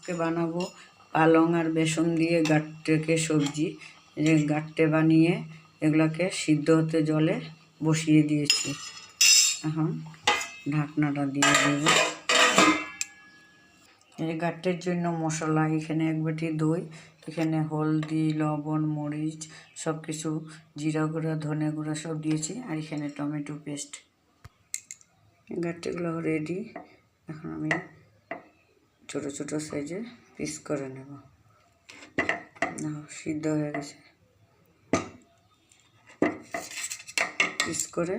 আজকে বানাবো পালং আর বেসন দিয়ে গাট্টেকে সবজি। গাট্টে বানিয়ে এগুলাকে সিদ্ধ হতে জলে বসিয়ে দিয়েছি। এখন ঢাকনাটা দিয়ে দেব। এই গাট্টের জন্য মশলা, এখানে 1 বাটি দই, এখানে হলদি, লবণ, মরিচ সব কিছু, জিরা গুঁড়া, ধনে গুঁড়া সব দিয়েছি, আর এখানে টমেটো পেস্ট। গাট্টেগুলো রেডি। এখন আমি ছোট ছোট সাইজে পিস করে নেব। সিদ্ধ হয়ে গেছে, পিস করে